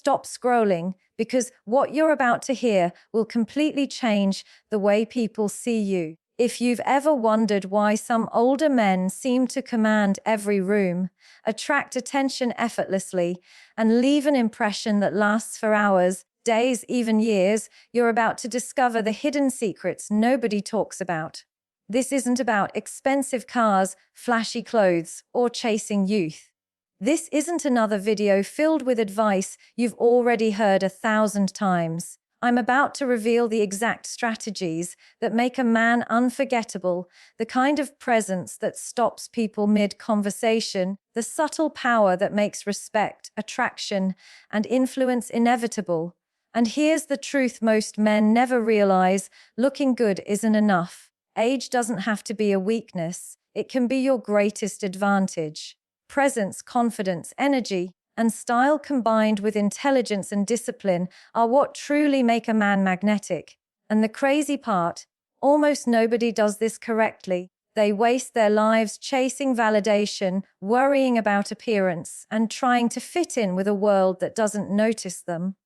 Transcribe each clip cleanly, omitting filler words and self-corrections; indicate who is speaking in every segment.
Speaker 1: stop scrolling, because what you're about to hear will completely change the way people see you. If you've ever wondered why some older men seem to command every room, attract attention effortlessly, and leave an impression that lasts for hours, days, even years, you're about to discover the hidden secrets nobody talks about. This isn't about expensive cars, flashy clothes, or chasing youth. This isn't another video filled with advice you've already heard 1,000 times. I'm about to reveal the exact strategies that make a man unforgettable, the kind of presence that stops people mid-conversation, the subtle power that makes respect, attraction, and influence inevitable. And here's the truth most men never realize: looking good isn't enough. Age doesn't have to be a weakness. It can be your greatest advantage. Presence, confidence, energy, and style combined with intelligence and discipline are what truly make a man magnetic. And the crazy part, almost nobody does this correctly. They waste their lives chasing validation, worrying about appearance, and trying to fit in with a world that doesn't notice them.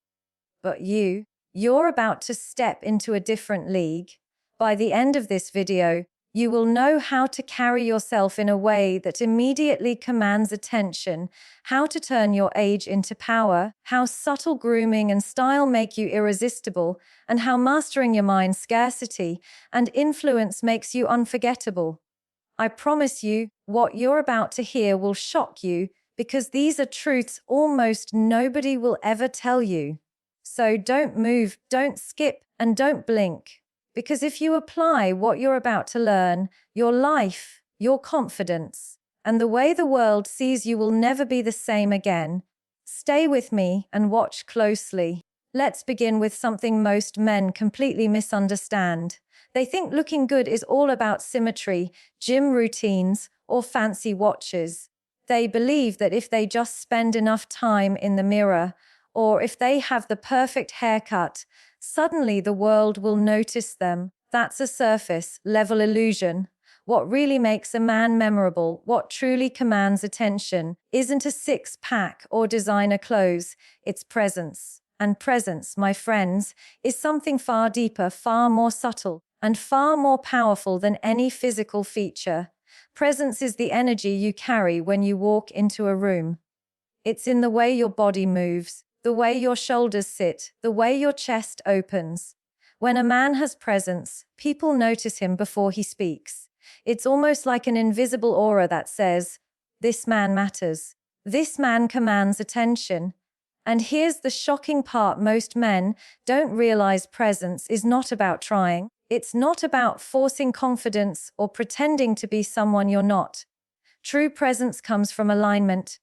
Speaker 1: But you're about to step into a different league. By the end of this video, you will know how to carry yourself in a way that immediately commands attention, how to turn your age into power, how subtle grooming and style make you irresistible, and how mastering your mind's scarcity and influence makes you unforgettable. I promise you, what you're about to hear will shock you, because these are truths almost nobody will ever tell you. So don't move, don't skip, and don't blink. Because if you apply what you're about to learn, your life, your confidence, and the way the world sees you will never be the same again. Stay with me and watch closely. Let's begin with something most men completely misunderstand. They think looking good is all about symmetry, gym routines, or fancy watches. They believe that if they just spend enough time in the mirror, or if they have the perfect haircut, suddenly the world will notice them. That's a surface-level illusion. What really makes a man memorable, what truly commands attention, isn't a six-pack or designer clothes, it's presence. And presence, my friends, is something far deeper, far more subtle, and far more powerful than any physical feature. Presence is the energy you carry when you walk into a room. It's in the way your body moves, the way your shoulders sit, the way your chest opens. When a man has presence, people notice him before he speaks. It's almost like an invisible aura that says, "This man matters. This man commands attention." And here's the shocking part: most men don't realize presence is not about trying. It's not about forcing confidence or pretending to be someone you're not. True presence comes from alignment.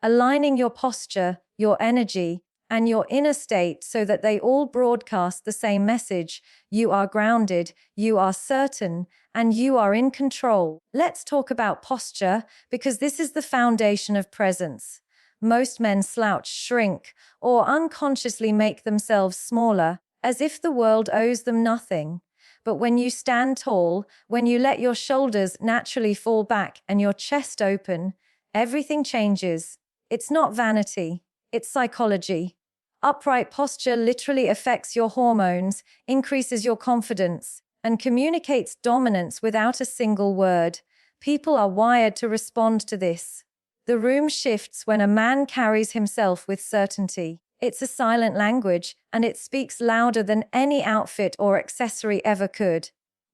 Speaker 1: Aligning your posture, your energy, and your inner state so that they all broadcast the same message. You are grounded, you are certain, and you are in control. Let's talk about posture, because this is the foundation of presence. Most men slouch, shrink, or unconsciously make themselves smaller, as if the world owes them nothing. But when you stand tall, when you let your shoulders naturally fall back and your chest open, everything changes. It's not vanity, it's psychology. Upright posture literally affects your hormones, increases your confidence, and communicates dominance without a single word. People are wired to respond to this. The room shifts when a man carries himself with certainty. It's a silent language, and it speaks louder than any outfit or accessory ever could.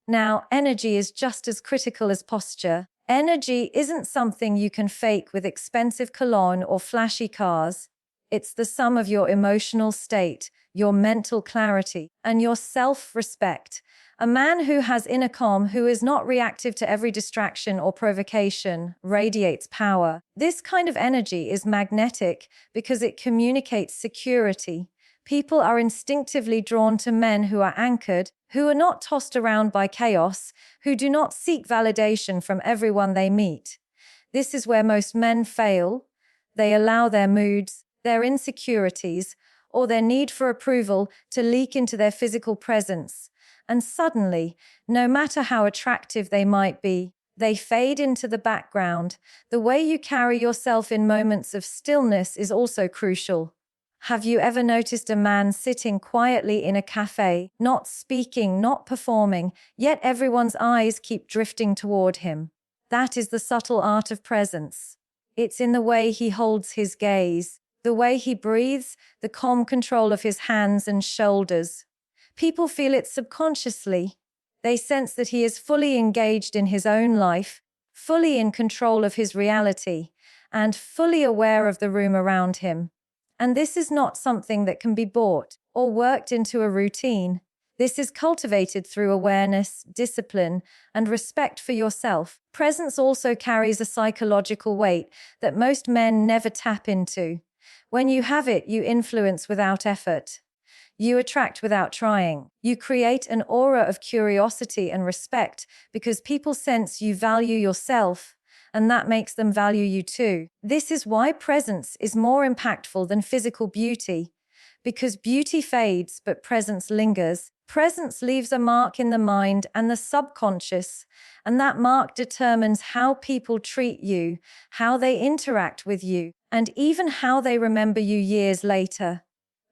Speaker 1: Now, energy is just as critical as posture. Energy isn't something you can fake with expensive cologne or flashy cars. It's the sum of your emotional state, your mental clarity, and your self-respect. A man who has inner calm, who is not reactive to every distraction or provocation, radiates power. This kind of energy is magnetic because it communicates security. People are instinctively drawn to men who are anchored, who are not tossed around by chaos, who do not seek validation from everyone they meet. This is where most men fail. They allow their moods, their insecurities, or their need for approval to leak into their physical presence. And suddenly, no matter how attractive they might be, they fade into the background. The way you carry yourself in moments of stillness is also crucial. Have you ever noticed a man sitting quietly in a cafe, not speaking, not performing, yet everyone's eyes keep drifting toward him? That is the subtle art of presence. It's in the way he holds his gaze, the way he breathes, the calm control of his hands and shoulders. People feel it subconsciously. They sense that he is fully engaged in his own life, fully in control of his reality, and fully aware of the room around him. And this is not something that can be bought or worked into a routine. This is cultivated through awareness, discipline, and respect for yourself. Presence also carries a psychological weight that most men never tap into. When you have it, you influence without effort. You attract without trying. You create an aura of curiosity and respect because people sense you value yourself, and that makes them value you too. This is why presence is more impactful than physical beauty, because beauty fades, but presence lingers. Presence leaves a mark in the mind and the subconscious, and that mark determines how people treat you, how they interact with you, and even how they remember you years later.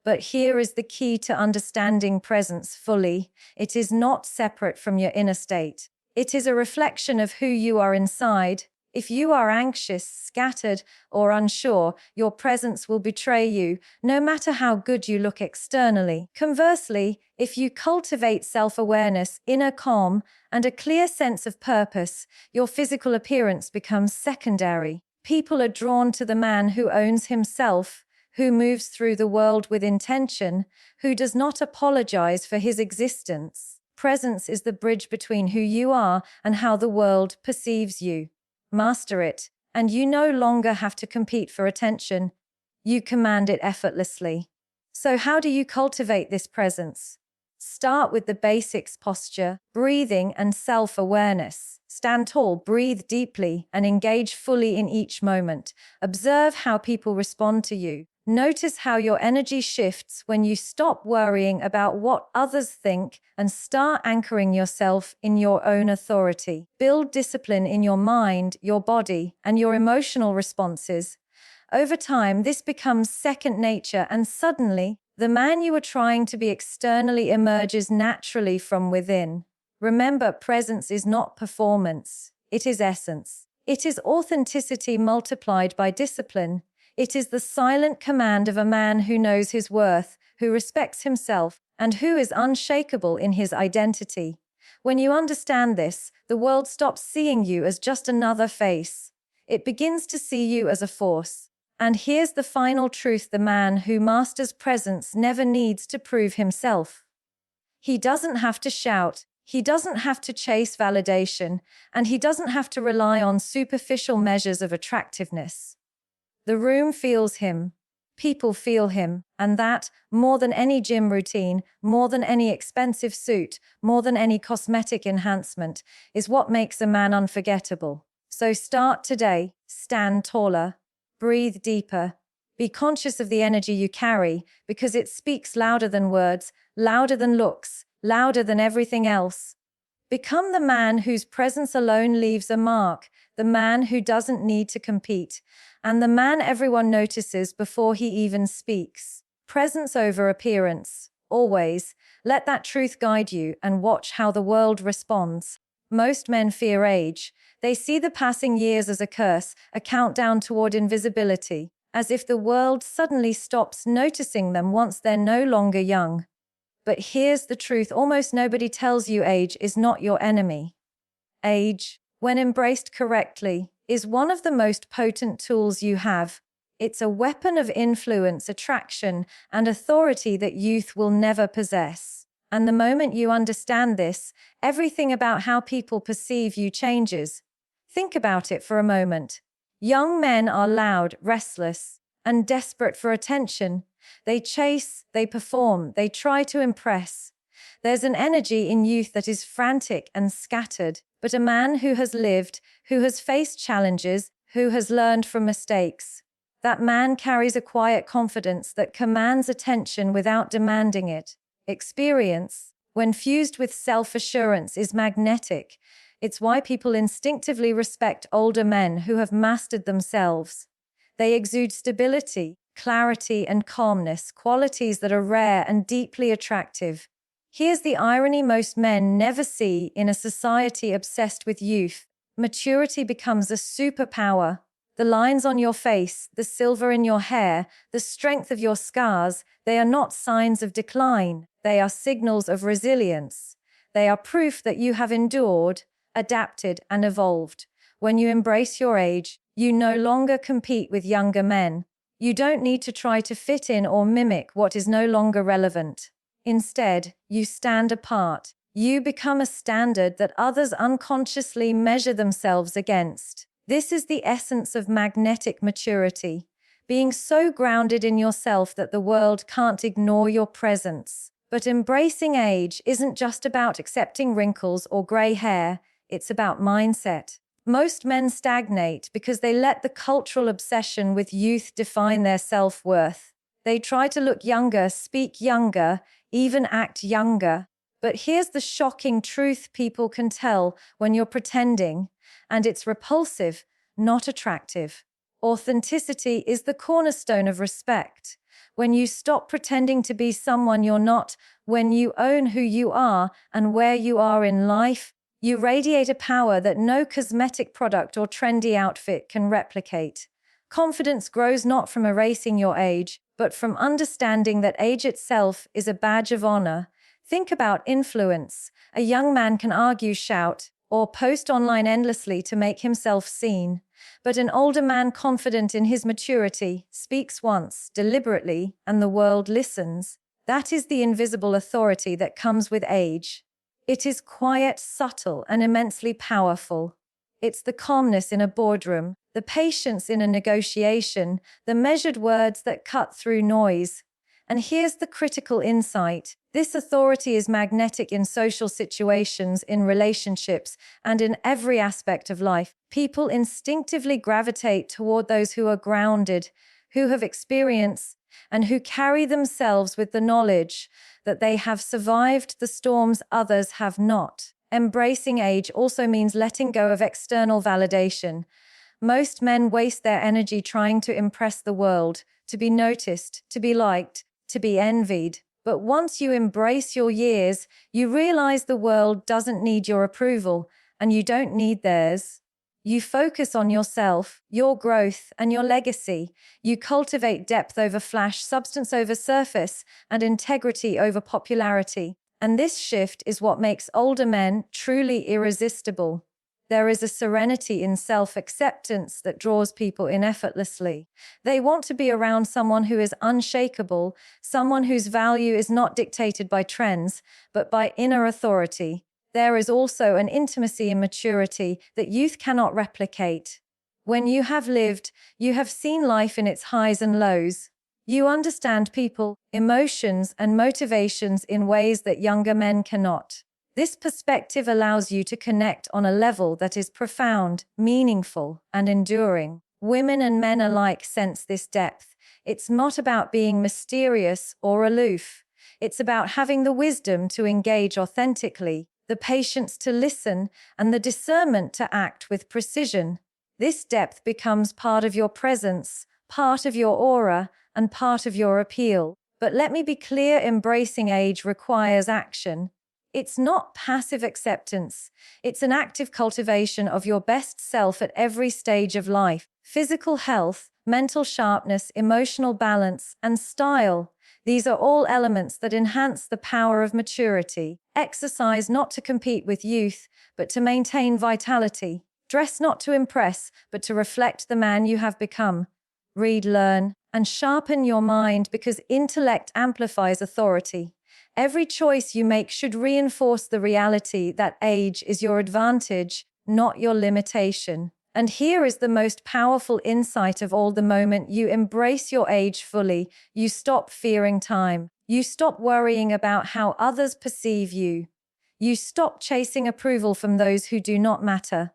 Speaker 1: But here is the key to understanding presence fully. It is not separate from your inner state. It is a reflection of who you are inside. If you are anxious, scattered, or unsure, your presence will betray you, no matter how good you look externally. Conversely, if you cultivate self-awareness, inner calm, and a clear sense of purpose, your physical appearance becomes secondary. People are drawn to the man who owns himself, who moves through the world with intention, who does not apologize for his existence. Presence is the bridge between who you are and how the world perceives you. Master it, and you no longer have to compete for attention. You command it effortlessly. So how do you cultivate this presence? Start with the basics: posture, breathing, and self-awareness. Stand tall, breathe deeply, and engage fully in each moment. Observe how people respond to you. Notice how your energy shifts when you stop worrying about what others think and start anchoring yourself in your own authority. Build discipline in your mind, your body, and your emotional responses. Over time, this becomes second nature, and suddenly, the man you are trying to be externally emerges naturally from within. Remember, presence is not performance. It is essence. It is authenticity multiplied by discipline. It is the silent command of a man who knows his worth, who respects himself, and who is unshakable in his identity. When you understand this, the world stops seeing you as just another face. It begins to see you as a force. And here's the final truth: the man who masters presence never needs to prove himself. He doesn't have to shout, he doesn't have to chase validation, and he doesn't have to rely on superficial measures of attractiveness. The room feels him, people feel him, and that, more than any gym routine, more than any expensive suit, more than any cosmetic enhancement, is what makes a man unforgettable. So start today, stand taller, breathe deeper, be conscious of the energy you carry, because it speaks louder than words, louder than looks, louder than everything else. Become the man whose presence alone leaves a mark, the man who doesn't need to compete, and the man everyone notices before he even speaks. Presence over appearance, always. Let that truth guide you and watch how the world responds. Most men fear age. They see the passing years as a curse, a countdown toward invisibility, as if the world suddenly stops noticing them once they're no longer young. But here's the truth: almost nobody tells you age is not your enemy. Age, when embraced correctly, is one of the most potent tools you have. It's a weapon of influence, attraction, and authority that youth will never possess. And the moment you understand this, everything about how people perceive you changes. Think about it for a moment. Young men are loud, restless, and desperate for attention. They chase, they perform, they try to impress. There's an energy in youth that is frantic and scattered, but a man who has lived, who has faced challenges, who has learned from mistakes, that man carries a quiet confidence that commands attention without demanding it. Experience, when fused with self-assurance, is magnetic. It's why people instinctively respect older men who have mastered themselves. They exude stability, clarity, and calmness, qualities that are rare and deeply attractive. Here's the irony most men never see in a society obsessed with youth. Maturity becomes a superpower. The lines on your face, the silver in your hair, the strength of your scars, they are not signs of decline. They are signals of resilience. They are proof that you have endured, adapted, and evolved. When you embrace your age, you no longer compete with younger men. You don't need to try to fit in or mimic what is no longer relevant. Instead, you stand apart. You become a standard that others unconsciously measure themselves against. This is the essence of magnetic maturity, being so grounded in yourself that the world can't ignore your presence. But embracing age isn't just about accepting wrinkles or gray hair, it's about mindset. Most men stagnate because they let the cultural obsession with youth define their self-worth. They try to look younger, speak younger, even act younger. But here's the shocking truth: people can tell when you're pretending, and it's repulsive, not attractive. Authenticity is the cornerstone of respect. When you stop pretending to be someone you're not, when you own who you are and where you are in life, you radiate a power that no cosmetic product or trendy outfit can replicate. Confidence grows not from erasing your age, but from understanding that age itself is a badge of honor. Think about influence. A young man can argue, shout, or post online endlessly to make himself seen. But an older man confident in his maturity speaks once, deliberately, and the world listens. That is the invisible authority that comes with age. It is quiet, subtle, and immensely powerful. It's the calmness in a boardroom, the patience in a negotiation, the measured words that cut through noise. And here's the critical insight. This authority is magnetic in social situations, in relationships, and in every aspect of life. People instinctively gravitate toward those who are grounded, who have experience, and who carry themselves with the knowledge that they have survived the storms others have not. Embracing age also means letting go of external validation. Most men waste their energy trying to impress the world, to be noticed, to be liked, to be envied. But once you embrace your years, you realize the world doesn't need your approval, and you don't need theirs. You focus on yourself, your growth, and your legacy. You cultivate depth over flash, substance over surface, and integrity over popularity. And this shift is what makes older men truly irresistible. There is a serenity in self-acceptance that draws people in effortlessly. They want to be around someone who is unshakable, someone whose value is not dictated by trends, but by inner authority. There is also an intimacy and maturity that youth cannot replicate. When you have lived, you have seen life in its highs and lows. You understand people, emotions, and motivations in ways that younger men cannot. This perspective allows you to connect on a level that is profound, meaningful, and enduring. Women and men alike sense this depth. It's not about being mysterious or aloof. It's about having the wisdom to engage authentically, the patience to listen, and the discernment to act with precision. This depth becomes part of your presence, part of your aura, and part of your appeal. But let me be clear, embracing age requires action. It's not passive acceptance. It's an active cultivation of your best self at every stage of life. Physical health, mental sharpness, emotional balance, and style. These are all elements that enhance the power of maturity. Exercise not to compete with youth, but to maintain vitality. Dress not to impress, but to reflect the man you have become. Read, learn, and sharpen your mind, because intellect amplifies authority. Every choice you make should reinforce the reality that age is your advantage, not your limitation. And here is the most powerful insight of all: the moment you embrace your age fully, you stop fearing time. You stop worrying about how others perceive you. You stop chasing approval from those who do not matter.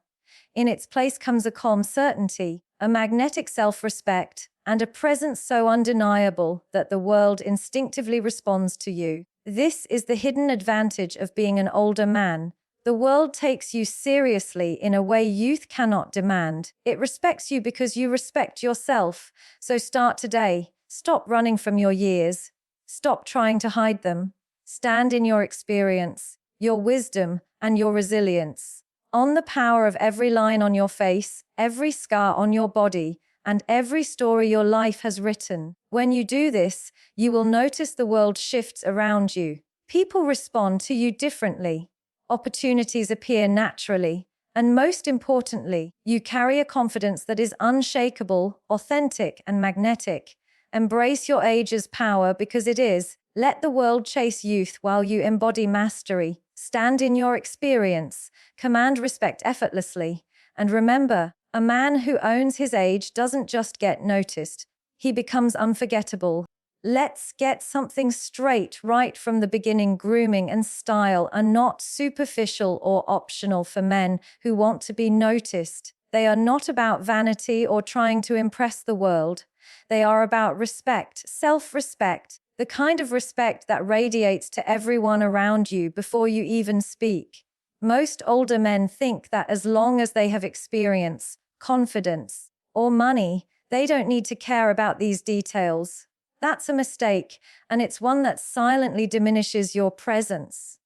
Speaker 1: In its place comes a calm certainty, a magnetic self-respect, and a presence so undeniable that the world instinctively responds to you. This is the hidden advantage of being an older man. The world takes you seriously in a way youth cannot demand. It respects you because you respect yourself. So start today. Stop running from your years. Stop trying to hide them. Stand in your experience, your wisdom, and your resilience. On the power of every line on your face, every scar on your body, and every story your life has written. When you do this, you will notice the world shifts around you. People respond to you differently. Opportunities appear naturally. And most importantly, you carry a confidence that is unshakable, authentic, and magnetic. Embrace your age's power because it is. Let the world chase youth while you embody mastery. Stand in your experience. Command respect effortlessly. And remember, a man who owns his age doesn't just get noticed. He becomes unforgettable. Let's get something straight right from the beginning. Grooming and style are not superficial or optional for men who want to be noticed. They are not about vanity or trying to impress the world. They are about respect, self-respect, the kind of respect that radiates to everyone around you before you even speak. Most older men think that as long as they have experience, confidence, or money, they don't need to care about these details. That's a mistake, and it's one that silently diminishes your presence.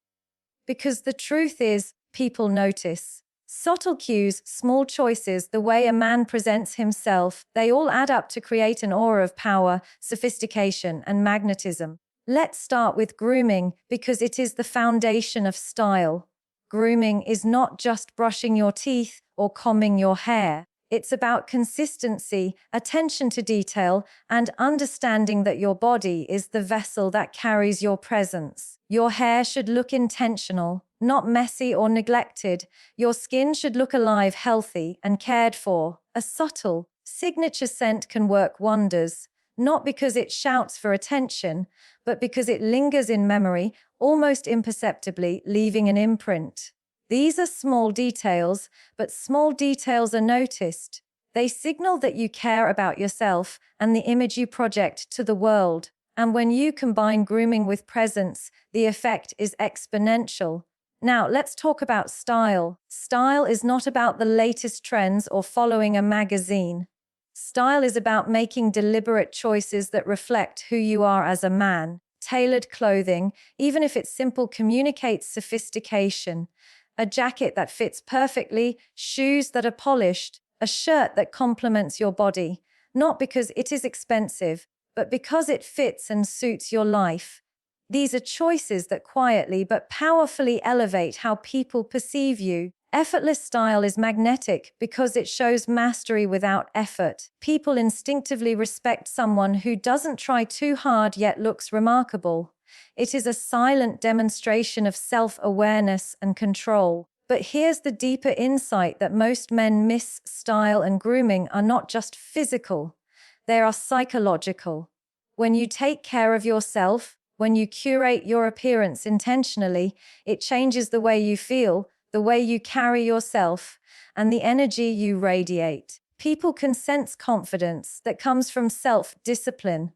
Speaker 1: Because the truth is, people notice. Subtle cues, small choices, the way a man presents himself, they all add up to create an aura of power, sophistication, and magnetism. Let's start with grooming, because it is the foundation of style. Grooming is not just brushing your teeth or combing your hair. It's about consistency, attention to detail, and understanding that your body is the vessel that carries your presence. Your hair should look intentional, not messy or neglected. Your skin should look alive, healthy, and cared for. A subtle, signature scent can work wonders, not because it shouts for attention, but because it lingers in memory, almost imperceptibly, leaving an imprint. These are small details, but small details are noticed. They signal that you care about yourself and the image you project to the world. And when you combine grooming with presence, the effect is exponential. Now, let's talk about style. Style is not about the latest trends or following a magazine. Style is about making deliberate choices that reflect who you are as a man. Tailored clothing, even if it's simple, communicates sophistication. A jacket that fits perfectly, shoes that are polished, a shirt that complements your body, not because it is expensive, but because it fits and suits your life. These are choices that quietly but powerfully elevate how people perceive you. Effortless style is magnetic because it shows mastery without effort. People instinctively respect someone who doesn't try too hard yet looks remarkable. It is a silent demonstration of self-awareness and control. But here's the deeper insight that most men miss: style and grooming are not just physical, they are psychological. When you take care of yourself, when you curate your appearance intentionally, it changes the way you feel, the way you carry yourself, and the energy you radiate. People can sense confidence that comes from self-discipline.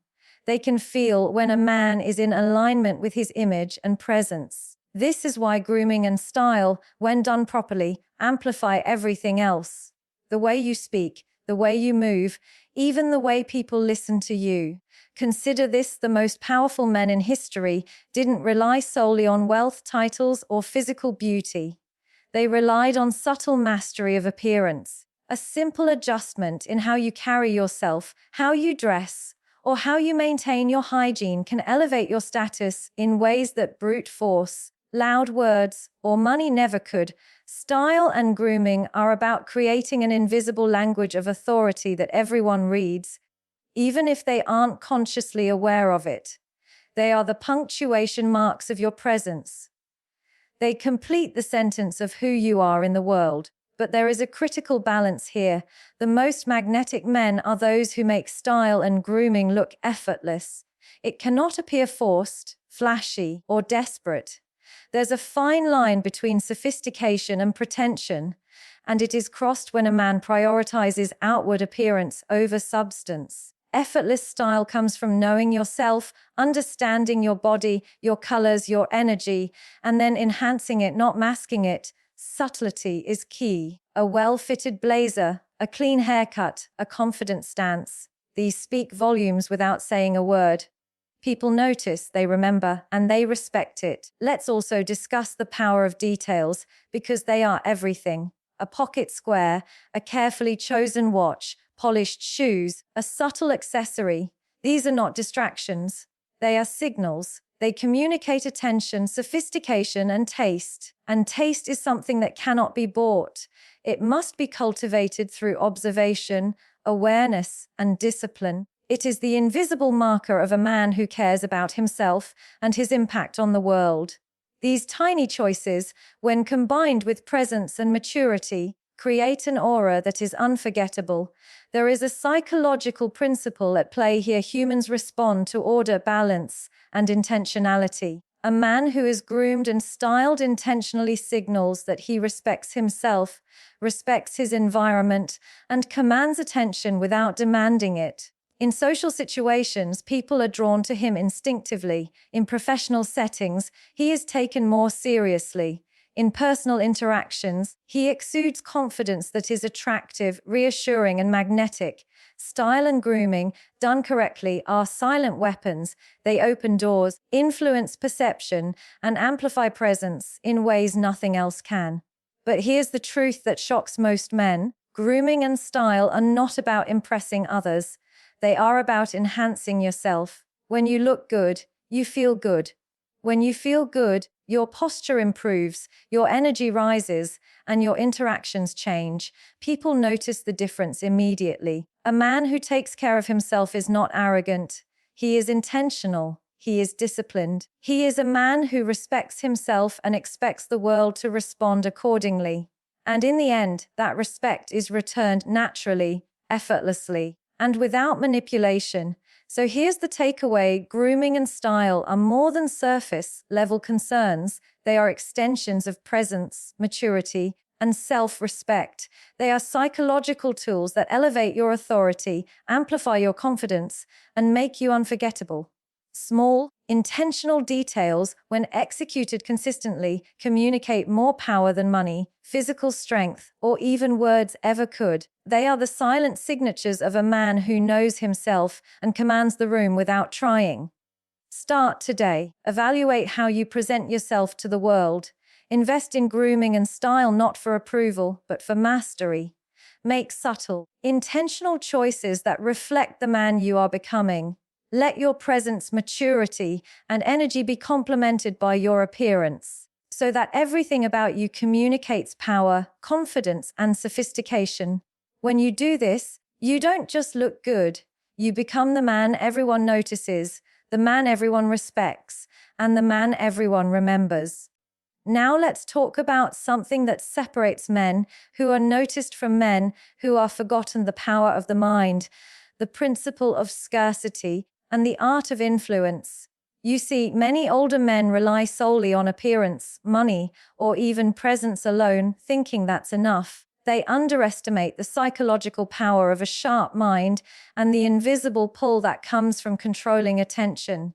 Speaker 1: They can feel when a man is in alignment with his image and presence. This is why grooming and style, when done properly, amplify everything else. The way you speak, the way you move, even the way people listen to you. Consider this: the most powerful men in history didn't rely solely on wealth, titles, or physical beauty. They relied on subtle mastery of appearance. A simple adjustment in how you carry yourself, how you dress, or how you maintain your hygiene can elevate your status in ways that brute force, loud words, or money never could. Style and grooming are about creating an invisible language of authority that everyone reads, even if they aren't consciously aware of it. They are the punctuation marks of your presence. They complete the sentence of who you are in the world. But there is a critical balance here. The most magnetic men are those who make style and grooming look effortless. It cannot appear forced, flashy, or desperate. There's a fine line between sophistication and pretension, and it is crossed when a man prioritizes outward appearance over substance. Effortless style comes from knowing yourself, understanding your body, your colors, your energy, and then enhancing it, not masking it. Subtlety is key. A well-fitted blazer, a clean haircut, a confident stance. These speak volumes without saying a word. People notice, they remember, and they respect it. Let's also discuss the power of details, because they are everything. A pocket square, a carefully chosen watch, polished shoes, a subtle accessory. These are not distractions. They are signals. They communicate attention, sophistication, and taste. And taste is something that cannot be bought. It must be cultivated through observation, awareness, and discipline. It is the invisible marker of a man who cares about himself and his impact on the world. These tiny choices, when combined with presence and maturity, create an aura that is unforgettable. There is a psychological principle at play here. Humans respond to order, balance, and intentionality. A man who is groomed and styled intentionally signals that he respects himself, respects his environment, and commands attention without demanding it. In social situations, people are drawn to him instinctively. In professional settings, he is taken more seriously. In personal interactions, he exudes confidence that is attractive, reassuring, and magnetic. Style and grooming, done correctly, are silent weapons. They open doors, influence perception, and amplify presence in ways nothing else can. But here's the truth that shocks most men. Grooming and style are not about impressing others. They are about enhancing yourself. When you look good, you feel good. When you feel good, your posture improves, your energy rises, and your interactions change. People notice the difference immediately. A man who takes care of himself is not arrogant. He is intentional. He is disciplined. He is a man who respects himself and expects the world to respond accordingly. And in the end, that respect is returned naturally, effortlessly, and without manipulation. So here's the takeaway: grooming and style are more than surface-level concerns. They are extensions of presence, maturity, and self-respect. They are psychological tools that elevate your authority, amplify your confidence, and make you unforgettable. Small, intentional details, when executed consistently, communicate more power than money, physical strength, or even words ever could. They are the silent signatures of a man who knows himself and commands the room without trying. Start today. Evaluate how you present yourself to the world. Invest in grooming and style, not for approval, but for mastery. Make subtle, intentional choices that reflect the man you are becoming. Let your presence, maturity, and energy be complemented by your appearance, so that everything about you communicates power, confidence, and sophistication. When you do this, you don't just look good. You become the man everyone notices, the man everyone respects, and the man everyone remembers. Now let's talk about something that separates men who are noticed from men who are forgotten: the power of the mind, the principle of scarcity, and the art of influence. You see, many older men rely solely on appearance, money, or even presence alone, thinking that's enough. They underestimate the psychological power of a sharp mind and the invisible pull that comes from controlling attention.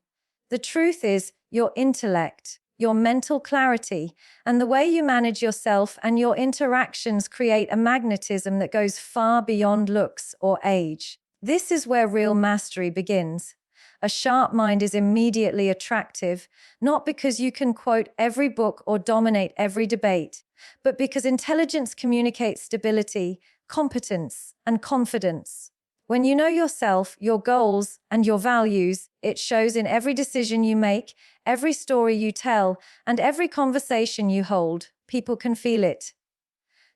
Speaker 1: The truth is, your intellect, your mental clarity, and the way you manage yourself and your interactions create a magnetism that goes far beyond looks or age. This is where real mastery begins. A sharp mind is immediately attractive, not because you can quote every book or dominate every debate, but because intelligence communicates stability, competence, and confidence. When you know yourself, your goals, and your values, it shows in every decision you make, every story you tell, and every conversation you hold. People can feel it.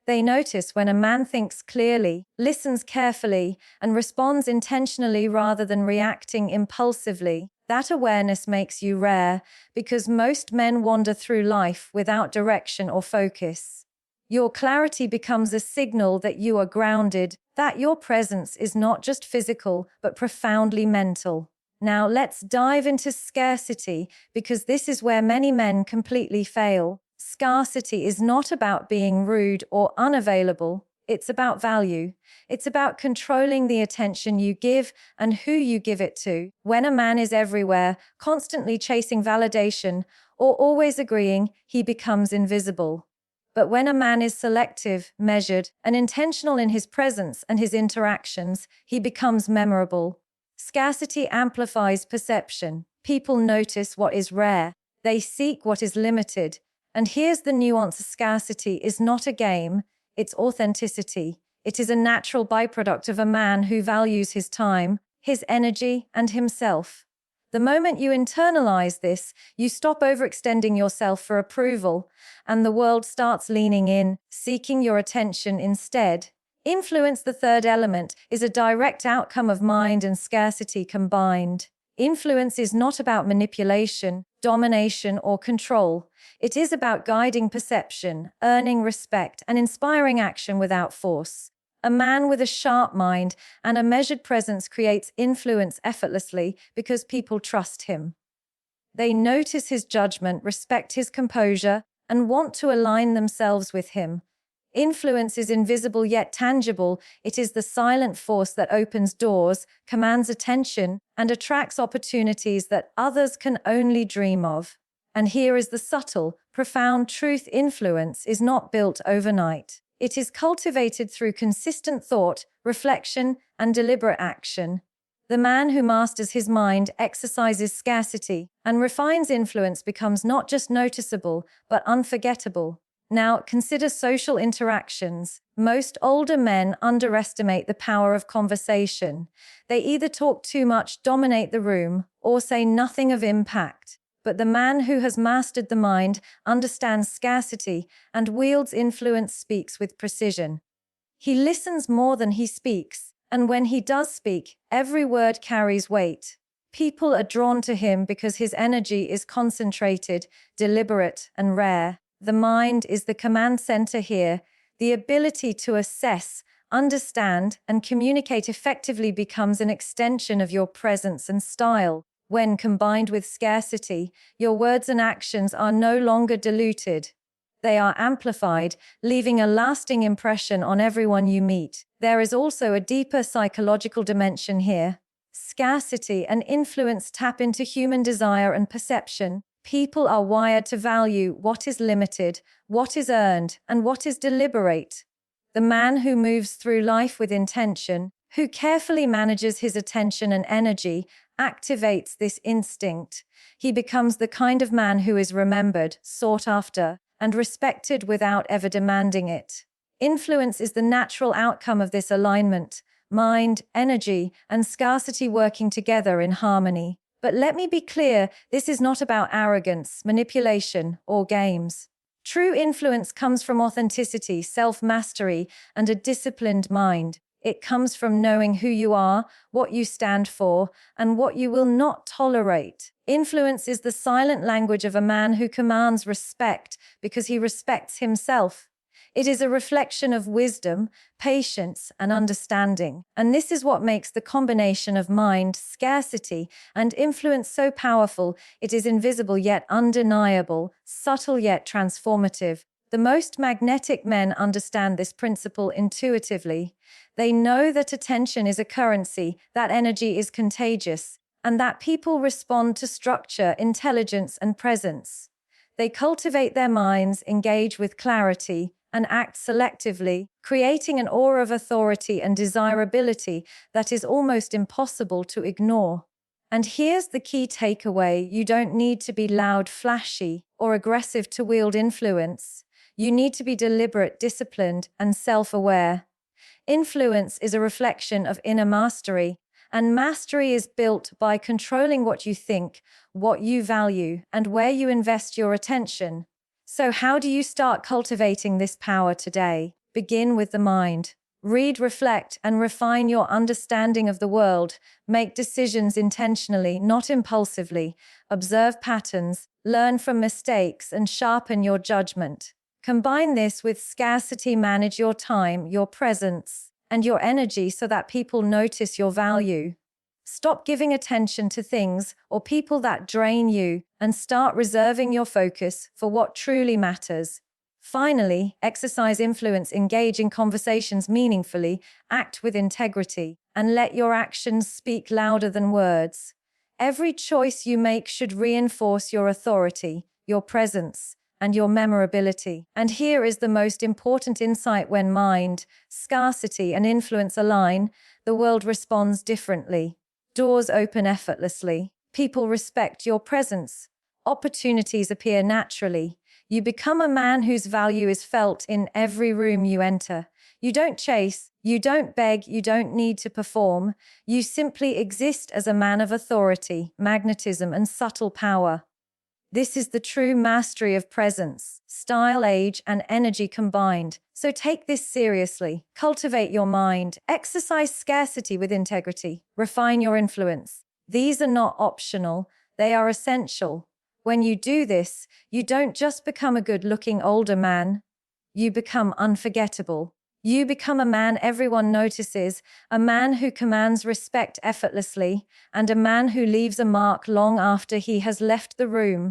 Speaker 1: They notice when a man thinks clearly, listens carefully, and responds intentionally rather than reacting impulsively. That awareness makes you rare, because most men wander through life without direction or focus. Your clarity becomes a signal that you are grounded, that your presence is not just physical, but profoundly mental. Now let's dive into scarcity, because this is where many men completely fail. Scarcity is not about being rude or unavailable. It's about value. It's about controlling the attention you give and who you give it to. When a man is everywhere, constantly chasing validation, or always agreeing, he becomes invisible. But when a man is selective, measured, and intentional in his presence and his interactions, he becomes memorable. Scarcity amplifies perception. People notice what is rare. They seek what is limited. And here's the nuance: scarcity is not a game, it's authenticity. It is a natural byproduct of a man who values his time, his energy, and himself. The moment you internalize this, you stop overextending yourself for approval, and the world starts leaning in, seeking your attention instead. Influence, the third element, is a direct outcome of mind and scarcity combined. Influence is not about manipulation, domination, or control. It is about guiding perception, earning respect, and inspiring action without force. A man with a sharp mind and a measured presence creates influence effortlessly because people trust him. They notice his judgment, respect his composure, and want to align themselves with him. Influence is invisible yet tangible. It is the silent force that opens doors, commands attention, and attracts opportunities that others can only dream of. And here is the subtle, profound truth: influence is not built overnight. It is cultivated through consistent thought, reflection, and deliberate action. The man who masters his mind, exercises scarcity, and refines influence becomes not just noticeable, but unforgettable. Now, consider social interactions. Most older men underestimate the power of conversation. They either talk too much, dominate the room, or say nothing of impact. But the man who has mastered the mind, understands scarcity, and wields influence speaks with precision. He listens more than he speaks, and when he does speak, every word carries weight. People are drawn to him because his energy is concentrated, deliberate, and rare. The mind is the command center here. The ability to assess, understand, and communicate effectively becomes an extension of your presence and style. When combined with scarcity, your words and actions are no longer diluted. They are amplified, leaving a lasting impression on everyone you meet. There is also a deeper psychological dimension here. Scarcity and influence tap into human desire and perception. People are wired to value what is limited, what is earned, and what is deliberate. The man who moves through life with intention, who carefully manages his attention and energy, activates this instinct. He becomes the kind of man who is remembered, sought after, and respected without ever demanding it. Influence is the natural outcome of this alignment: mind, energy, and scarcity working together in harmony. But let me be clear, this is not about arrogance, manipulation, or games. True influence comes from authenticity, self-mastery, and a disciplined mind. It comes from knowing who you are, what you stand for, and what you will not tolerate. Influence is the silent language of a man who commands respect because he respects himself. It is a reflection of wisdom, patience, and understanding. And this is what makes the combination of mind, scarcity, and influence so powerful. It is invisible yet undeniable, subtle yet transformative. The most magnetic men understand this principle intuitively. They know that attention is a currency, that energy is contagious, and that people respond to structure, intelligence, and presence. They cultivate their minds, engage with clarity, and act selectively, creating an aura of authority and desirability that is almost impossible to ignore. And here's the key takeaway: you don't need to be loud, flashy, or aggressive to wield influence. You need to be deliberate, disciplined, and self-aware. Influence is a reflection of inner mastery, and mastery is built by controlling what you think, what you value, and where you invest your attention. So how do you start cultivating this power today? Begin with the mind. Read, reflect, and refine your understanding of the world. Make decisions intentionally, not impulsively. Observe patterns, learn from mistakes, and sharpen your judgment. Combine this with scarcity: manage your time, your presence, and your energy so that people notice your value. Stop giving attention to things or people that drain you and start reserving your focus for what truly matters. Finally, exercise influence: engage in conversations meaningfully, act with integrity, and let your actions speak louder than words. Every choice you make should reinforce your authority, your presence, and your memorability. And here is the most important insight: when mind, scarcity, and influence align, the world responds differently. Doors open effortlessly. People respect your presence. Opportunities appear naturally. You become a man whose value is felt in every room you enter. You don't chase, you don't beg, you don't need to perform. You simply exist as a man of authority, magnetism, and subtle power. This is the true mastery of presence, style, age, and energy combined. So take this seriously. Cultivate your mind. Exercise scarcity with integrity. Refine your influence. These are not optional, they are essential. When you do this, you don't just become a good-looking older man. You become unforgettable. You become a man everyone notices, a man who commands respect effortlessly, and a man who leaves a mark long after he has left the room.